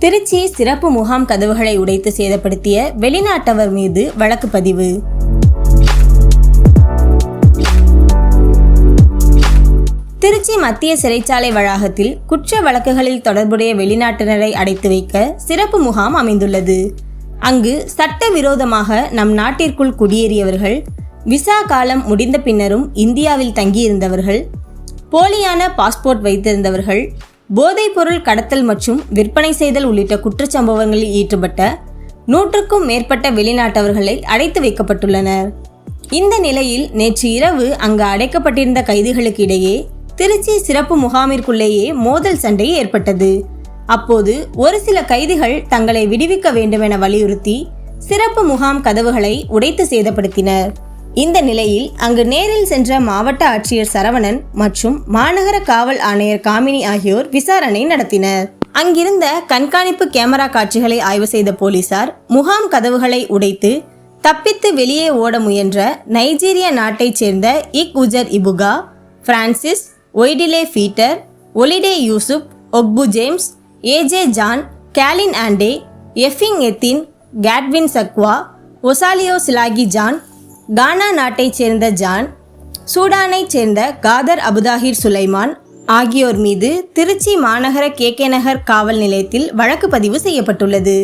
திருச்சி சிறப்பு முகாம் கதவுகளை உடைத்து சேதப்படுத்திய வெளிநாட்டவர் மீது வழக்கு பதிவு. திருச்சி மத்திய சிறைச்சாலை வளாகத்தில் குற்ற வழக்குகளில் தொடர்புடைய வெளிநாட்டினரை அடைத்து வைக்க சிறப்பு முகாம் அமைந்துள்ளது. அங்கு சட்டவிரோதமாக நம் நாட்டிற்குள் குடியேறியவர்கள், விசா காலம் முடிந்த பின்னரும் இந்தியாவில் தங்கியிருந்தவர்கள், போலியான பாஸ்போர்ட் வைத்திருந்தவர்கள், போதைப்பொருள் கடத்தல் மற்றும் விற்பனை செய்தல் உள்ளிட்ட குற்றச்சம்பவங்களில் ஈடுபட்ட 100க்கும் மேற்பட்ட வெளிநாட்டவர்களை அடைத்து வைக்கப்பட்டுள்ளனர். இந்த நிலையில் நேற்று இரவு அங்கு அடைக்கப்பட்டிருந்த கைதிகளுக்கு இடையே திருச்சி சிறப்பு முகாமிற்குள்ளேயே மோதல் சண்டை ஏற்பட்டது. அப்போது ஒரு சில கைதிகள் தங்களை விடுவிக்க வேண்டும் என வலியுறுத்தி சிறப்பு முகாம் கதவுகளை உடைத்து சேதப்படுத்தினர். இந்த நிலையில் அங்கு நேரில் சென்ற மாவட்ட ஆட்சியர் சரவணன் மற்றும் மாநகர காவல் ஆணையர் காமினி ஆகியோர் விசாரணை நடத்தினர். அங்கிருந்த கண்காணிப்பு கேமரா காட்சிகளை ஆய்வு செய்த போலீசார் முகாம் கதவுகளை உடைத்து தப்பித்து வெளியே ஓட முயன்ற நைஜீரிய நாட்டைச் சேர்ந்த இக் உஜர் இபுகா, பிரான்சிஸ், ஒய்டிலே பீட்டர், ஒலிடே யூசுப், ஒக்பு ஜேம்ஸ், ஏஜே ஜான், கேலின் ஆண்டே, எஃபிங் எத்தின், கேட்வின் சக்வா, ஒசாலியோ சிலாகி ஜான், கானா நாட்டைச் சேர்ந்த ஜான், சூடானைச் சேர்ந்த காதர் அபுதாஹிர் சுலைமான் ஆகியோர் மீது திருச்சி மாநகர KK நகர் காவல் நிலையத்தில் வழக்கு பதிவு செய்யப்பட்டுள்ளது.